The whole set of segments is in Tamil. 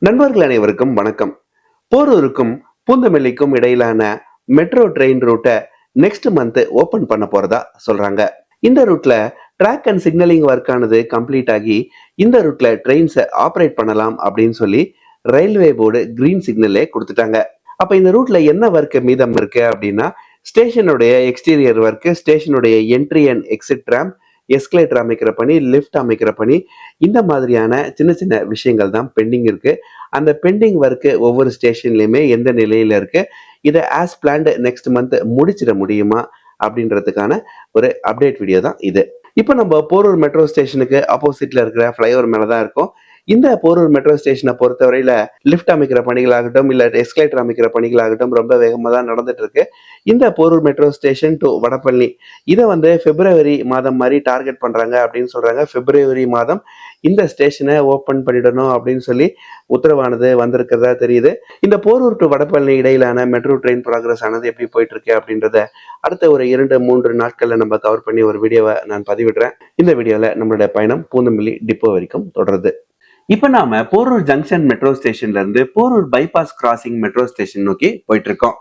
நண்பர்கள் அனைவருக்கும் வணக்கம். போரூருக்கும் பூந்தமல்லிக்கும் இடையிலான மெட்ரோ ட்ரெயின் ரூட்டை நெக்ஸ்ட் மந்த் ஓபன் பண்ண போறதா சொல்றாங்க. இந்த ரூட்ல ட்ராக் அண்ட் சிக்னலிங் ஒர்க் ஆனது கம்ப்ளீட் ஆகி இந்த ரூட்ல ட்ரெயின்ஸை ஆப்ரேட் பண்ணலாம் அப்படின்னு சொல்லி ரயில்வே போர்டு கிரீன் சிக்னலே கொடுத்துட்டாங்க. அப்ப இந்த ரூட்ல என்ன ஒர்க் மீதம் இருக்கு அப்படின்னா, ஸ்டேஷனுடைய எக்ஸ்டீரியர் ஒர்க், ஸ்டேஷனுடைய entry and exit ramp, escalator அமைக்கிற பணி, லிஃப்ட் அமைக்கிற பணி, இந்த மாதிரியான சின்ன சின்ன விஷயங்கள் தான் பெண்டிங் இருக்கு. அந்த பெண்டிங் ஒர்க் ஒவ்வொரு ஸ்டேஷன்லயுமே எந்த நிலையில இருக்கு, இதை ஆஸ் பிளான்டு நெக்ஸ்ட் மந்த் முடிச்சிட முடியுமா அப்படின்றதுக்கான ஒரு அப்டேட் வீடியோ தான் இது. இப்போ நம்ம போரூர் மெட்ரோ ஸ்டேஷனுக்கு ஆப்போசிட்ல இருக்கிற ஃப்ளைஓவர் மேல தான் இருக்கோம். இந்த போரூர் மெட்ரோ ஸ்டேஷனை பொறுத்தவரையில லிஃப்ட் அமைக்கிற பணிகளாகட்டும் இல்ல எஸ்கலேட்டர் அமைக்கிற பணிகளாகட்டும் ரொம்ப வேகமா தான் நடந்துட்டு இருக்கு. இந்த Porur metro station to Vadapalani இதை பிப்ரவரி மாதம் மாதிரி டார்கெட் பண்றாங்க அப்படின்னு சொல்றாங்க. பிப்ரவரி மாதம் இந்த ஸ்டேஷனை ஓபன் பண்ணிடணும் அப்படின்னு சொல்லி உத்தரவானது வந்திருக்கிறதா தெரியுது. இந்த போரூர் டு வடபழனி இடையிலான மெட்ரோ ட்ரெயின் ப்ராக்ரஸ் ஆனது எப்படி போயிட்டு இருக்கு அப்படின்றத அடுத்த ஒரு 2-3 நாட்கள்ல நம்ம கவர் பண்ணி ஒரு வீடியோவை நான் பதிவிடுறேன். இந்த வீடியோல நம்மளுடைய பயணம் பூந்தமல்லி டிப்போ வரைக்கும் தொடருது. இப்ப நாம போரூர் ஜங்ஷன் மெட்ரோ ஸ்டேஷன்ல இருந்து Porur bypass crossing metro station நோக்கி போயிட்டு இருக்கோம்.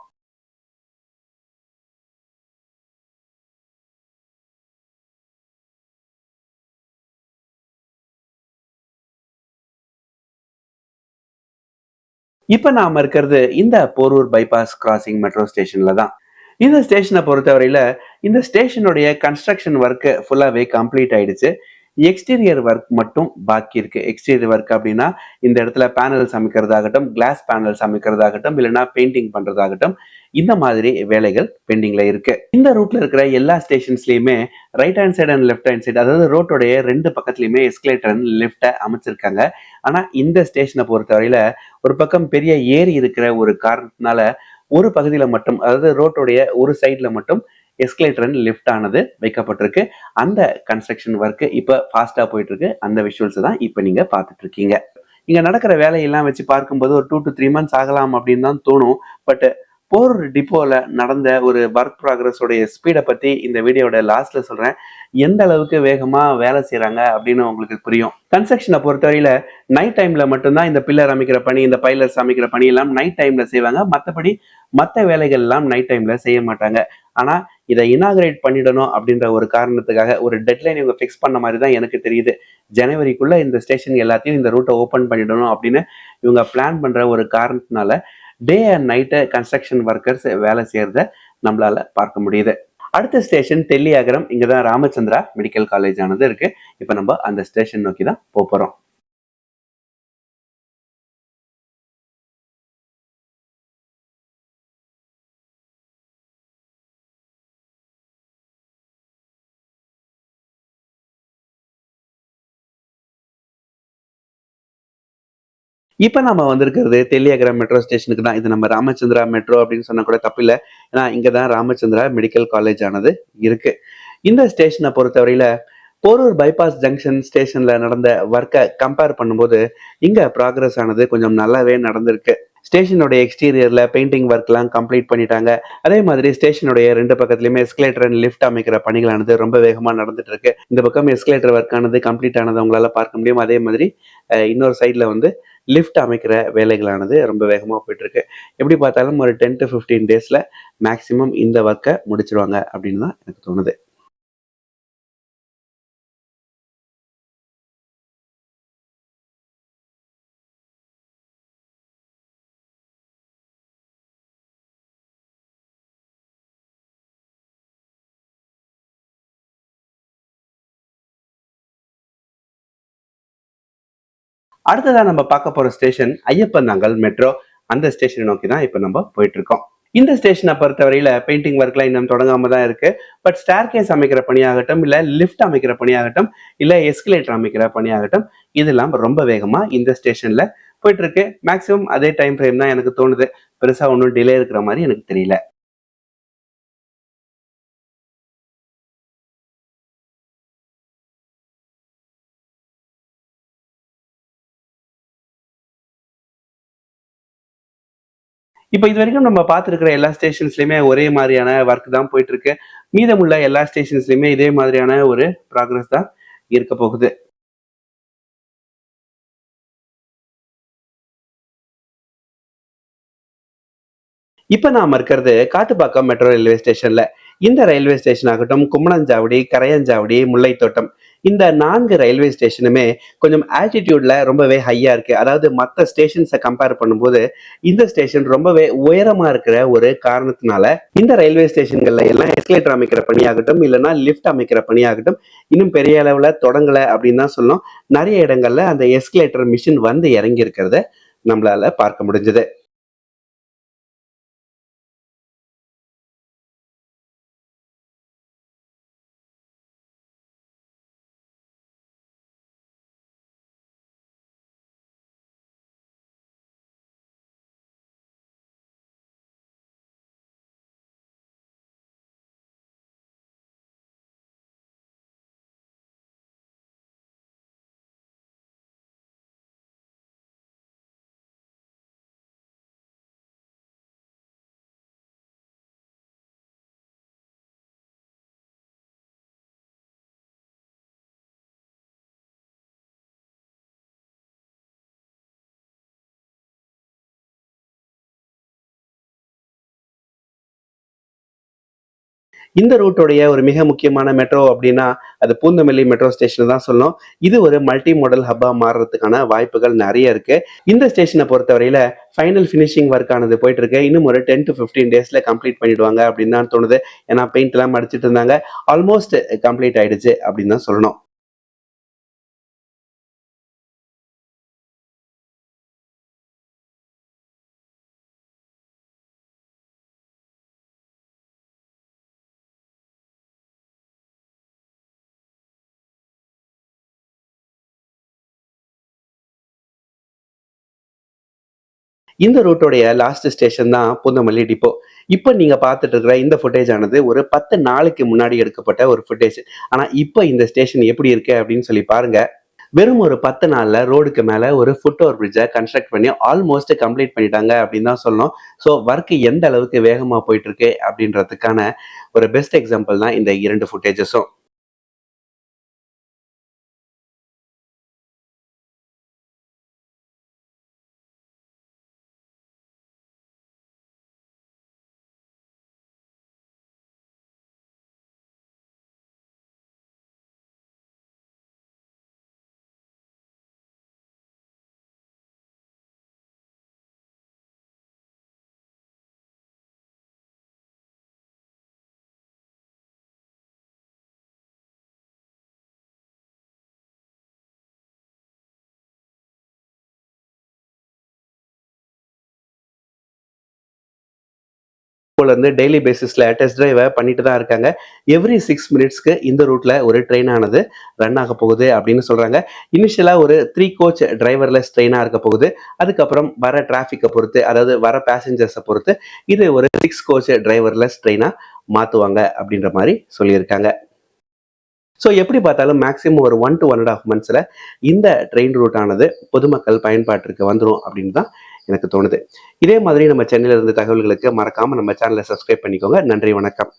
இப்ப நாம இருக்கிறது இந்த போரூர் பைபாஸ் கிராசிங் மெட்ரோ ஸ்டேஷன்ல தான். இந்த ஸ்டேஷனை பொறுத்தவரையில இந்த ஸ்டேஷனுடைய கன்ஸ்ட்ரக்ஷன் ஒர்க் ஃபுல்லாவே கம்ப்ளீட் ஆயிடுச்சு. எக்ஸ்டீரியர் ஒர்க் மட்டும் பாக்கி இருக்கு. எக்ஸ்டீரியர் ஒர்க் அப்படின்னா இந்த இடத்துல பேனல்ஸ் அமைக்கிறதாகட்டும், கிளாஸ் பேனல்ஸ் அமைக்கிறதாகட்டும், இல்லைன்னா பெயிண்டிங் பண்றதாகட்டும், இந்த மாதிரி வேலைகள் பெண்டிங்ல இருக்கு. இந்த ரூட்ல இருக்கிற எல்லா ஸ்டேஷன்ஸ்லயுமே right hand side and left hand side, அதாவது ரோட்டோடைய 2 பக்கத்துலயுமே எஸ்கலேட்டர் அண்ட் லிஃப்ட அமைச்சிருக்காங்க. ஆனா இந்த ஸ்டேஷனை பொறுத்தவரையில ஒரு பக்கம் பெரிய ஏரி இருக்கிற ஒரு காரணத்தினால ஒரு பகுதியில மட்டும், அதாவது ரோட்டோடைய ஒரு சைட்ல மட்டும் எஸ்கலேட்டர் அண்ட் லிஃப்ட் ஆனது வைக்கப்பட்டிருக்கு. அந்த கன்ஸ்ட்ரக்ஷன் ஒர்க் இப்ப ஃபாஸ்டா போயிட்டு இருக்கு. அந்த விஷுவல்ஸ் தான் இப்ப நீங்க பார்த்துட்டு இருக்கீங்க. இங்க நடக்கிற வேலையெல்லாம் வச்சு பார்க்கும்போது ஒரு 2 to 3 months ஆகலாம் அப்படின்னு தான் தோணும். பட் போரூர் டிப்போல நடந்த ஒரு ஒர்க் ப்ராக்ரஸ் உடைய ஸ்பீட பத்தி இந்த வீடியோட லாஸ்ட்ல சொல்றேன். எந்த அளவுக்கு வேகமா வேலை செய்றாங்க அப்படின்னு உங்களுக்கு புரியும். கன்ஸ்ட்ரக்ஷனை பொறுத்தவரையில நைட் டைம்ல மட்டும்தான் இந்த பில்லர் அமைக்கிற பணி, இந்த பைலர்ஸ் அமைக்கிற பணி எல்லாம் நைட் டைம்ல செய்வாங்க. மற்றபடி மற்ற வேலைகள் எல்லாம் நைட் டைம்ல செய்ய மாட்டாங்க. ஆனா இதை இனாகரேட் பண்ணிடணும் அப்படின்ற ஒரு காரணத்துக்காக ஒரு டெட்லைன் இவங்க ஃபிக்ஸ் பண்ண மாதிரி தான் எனக்கு தெரியுது. ஜனவரிக்குள்ள இந்த ஸ்டேஷன் எல்லாத்தையும் இந்த ரூட்டை ஓபன் பண்ணிடணும் அப்படின்னு இவங்க பிளான் பண்ற ஒரு காரணத்தினால day and night construction workers வேலை செய்யறத நம்மளால பார்க்க முடியுது. அடுத்த ஸ்டேஷன் தெல்லியாகரம். இங்கதான் ராமச்சந்திரா மெடிக்கல் காலேஜ் ஆனது இருக்கு. இப்ப நம்ம அந்த ஸ்டேஷன் நோக்கி தான் போறோம். இப்ப நம்ம வந்திருக்கிறது தெல்லியாகரம் மெட்ரோ ஸ்டேஷனுக்கு தான். இது நம்ம ராமச்சந்திரா மெட்ரோ அப்படின்னு சொன்னா கூட தப்பில்ல. ஏன்னா இங்கதான் ராமச்சந்திரா மெடிக்கல் காலேஜ் ஆனது இருக்கு. இந்த ஸ்டேஷனை பொறுத்தவரையில போரூர் பைபாஸ் ஜங்ஷன் ஸ்டேஷன்ல நடந்த ஒர்க்கை கம்பேர் பண்ணும்போது இங்க ப்ராக்ரஸ் ஆனது கொஞ்சம் நல்லாவே நடந்திருக்கு. ஸ்டேஷனுடைய எக்ஸ்டீரியர்ல பெயிண்டிங் ஒர்க்லாம் கம்ப்ளீட் பண்ணிட்டாங்க. அதே மாதிரி ஸ்டேஷனுடைய 2 பக்கத்துலயுமே எஸ்கலேட்டர் அண்ட் லிஃப்ட் அமைக்கிற பணிகளானது ரொம்ப வேகமா நடந்துட்டு இருக்கு. இந்த பக்கம் எஸ்கலேட்டர் ஒர்க் ஆனது கம்ப்ளீட் ஆனது உங்களால பார்க்க முடியும். அதே மாதிரி இன்னொரு சைட்ல லிஃப்ட் அமைக்கிற வேலைகளானது ரொம்ப வேகமா போயிட்டு இருக்கு. எப்படி பார்த்தாலும் ஒரு 10 to 15 டேஸ்ல மேக்சிமம் இந்த ஒர்க்கை முடிச்சிருவாங்க அப்படின்னு தான் எனக்கு தோணுது. அடுத்ததா நம்ம பார்க்க போற ஸ்டேஷன் ஐயப்பந்தாங்கல் மெட்ரோ. அந்த ஸ்டேஷனை நோக்கி தான் இப்ப நம்ம போயிட்டு இருக்கோம். இந்த ஸ்டேஷனை பொறுத்தவரையில பெயிண்டிங் ஒர்க்லாம் இன்னும் தொடங்காம தான் இருக்கு. பட் ஸ்டேர்கேஸ் அமைக்கிற பணியாகட்டும், இல்ல லிஃப்ட் அமைக்கிற பணியாகட்டும், இல்ல எஸ்கலேட்டர் அமைக்கிற பணியாகட்டும், இதெல்லாம் ரொம்ப வேகமா இந்த ஸ்டேஷன்ல போயிட்டு இருக்கு. மேக்சிமம் அதே டைம் ஃப்ரேம் தான் எனக்கு தோணுது. பெருசா ஒன்றும் டிலே இருக்கிற மாதிரி எனக்கு தெரியல. இப்ப இது வரைக்கும் நம்ம பார்த்திருக்கிற எல்லா ஸ்டேஷன்ஸ்லயுமே ஒரே மாதிரியான ஒர்க் தான் போயிட்டு இருக்கு. மீதமுள்ள எல்லா ஸ்டேஷன்ஸ்லயுமே இதே மாதிரியான ஒரு ப்ராக்ரஸ் தான் இருக்க போகுது. இப்ப நாம இருக்கிறது காட்டுப்பாக்கம் மெட்ரோ ரயில்வே ஸ்டேஷன்ல. இந்த ரயில்வே ஸ்டேஷன் ஆகட்டும், கும்மணஞ்சாவடி, கரையாஞ்சாவடி, முல்லைத்தோட்டம் இந்த 4 ரயில்வே ஸ்டேஷனுமே கொஞ்சம் ஆல்டிட்யூட்ல ரொம்பவே ஹையா இருக்கு. அதாவது மத்த ஸ்டேஷன்ஸ கம்பேர் பண்ணும்போது, இந்த ஸ்டேஷன் ரொம்பவே உயரமா இருக்கிற ஒரு காரணத்தினால, இந்த ரயில்வே ஸ்டேஷன்கள்ல எல்லாம் எஸ்கலேட்டர் அமைக்கிற பணியாகட்டும், இல்லன்னா லிஃப்ட் அமைக்கிற பணியாகட்டும், இன்னும் பெரிய அளவுல தொடங்கல அப்படின்னு தான் சொல்லணும். நெறைய இடங்கள்ல அந்த எஸ்கலேட்டர் மிஷின் வந்து இறங்கி இருக்கிறத நம்மளால பார்க்க முடிஞ்சது. இந்த ரூட்டோடைய ஒரு மிக முக்கியமான மெட்ரோ அப்படின்னா, அது பூந்தமல்லி மெட்ரோ ஸ்டேஷன் தான் சொல்லணும். இது ஒரு மல்டி மாடல் ஹப்பா மாறுறதுக்கான வாய்ப்புகள் நெறைய இருக்கு. இந்த ஸ்டேஷன பொறுத்தவரையில ஃபைனல் ஃபினிஷிங் ஒர்க் ஆனது போயிட்டு இருக்கு. இன்னும் ஒரு 10 டூ 15 டேஸ்ல கம்ப்ளீட் பண்ணிடுவாங்க அப்படின்னு தான் தோணுது. ஏன்னா பெயிண்ட்லாம் அடிச்சிட்டு இருந்தாங்க. ஆல்மோஸ்ட் கம்ப்ளீட் ஆயிடுச்சு அப்படின்னு தான் சொல்லணும். இந்த ரூட்டோடைய லாஸ்ட் ஸ்டேஷன் தான் பூந்தமல்லி டிப்போ. இப்ப நீங்க பார்த்துட்டு இருக்கிற இந்த ஃபுட்டேஜ் ஆனது ஒரு 10 நாளைக்கு முன்னாடி எடுக்கப்பட்ட ஒரு ஃபுட்டேஜ். ஆனா இப்ப இந்த ஸ்டேஷன் எப்படி இருக்கு அப்படின்னு சொல்லி பாருங்க. வெறும் ஒரு 10 நாள்ல ரோடுக்கு மேல ஒரு ஃபுட் ஓவர் பிரிட்ஜ கன்ஸ்ட்ரக்ட் பண்ணி ஆல்மோஸ்ட் கம்ப்ளீட் பண்ணிட்டாங்க அப்படின்னு தான் சொல்லணும். ஸோ ஒர்க் எந்த அளவுக்கு வேகமா போயிட்டு இருக்கு அப்படின்றதுக்கான ஒரு பெஸ்ட் எக்ஸாம்பிள் தான் இந்த 2 ஃபுட்டேஜஸும். போல இருந்து டெய்லி பேசிஸ்ல டெஸ்ட் டிரைவ பண்ணிட்டு தான் இருக்காங்க. எவ்ரி 6 மினிட்ஸ்க்கு இந்த ரூட்ல ஒரு ட்ரெயின் ஆனது ரன் ஆக போகுது அப்படின்னு சொல்றாங்க. இனிஷியலா ஒரு 3 கோச் டிரைவர்லெஸ் ட்ரெயினா இருக்க போகுது. அதுக்கப்புறம் வர டிராஃபிக்க பொறுத்து, அதாவது வர பேசஞ்சர்ஸ பொறுத்து இது ஒரு 6 கோச் டிரைவர்லெஸ் ட்ரெயினா மாத்துவாங்க அப்படின்ற மாரி சொல்லியிருக்காங்க. ஸோ எப்படி பார்த்தாலும் மேக்ஸிமம் ஒரு 1 to 1 1/2 மந்த்ஸ்ல இந்த ட்ரெயின் ரூட் ஆனது பொதுமக்கள் பயன்பாட்டிற்கு வந்துரும் அப்படின்னு தான் எனக்கு தோணுது. இதே மாதிரி நம்ம சென்னையில இருந்து தகவல்களுக்கு மறக்காம நம்ம சேனலை சப்ஸ்கிரைப் பண்ணிக்கோங்க. நன்றி, வணக்கம்.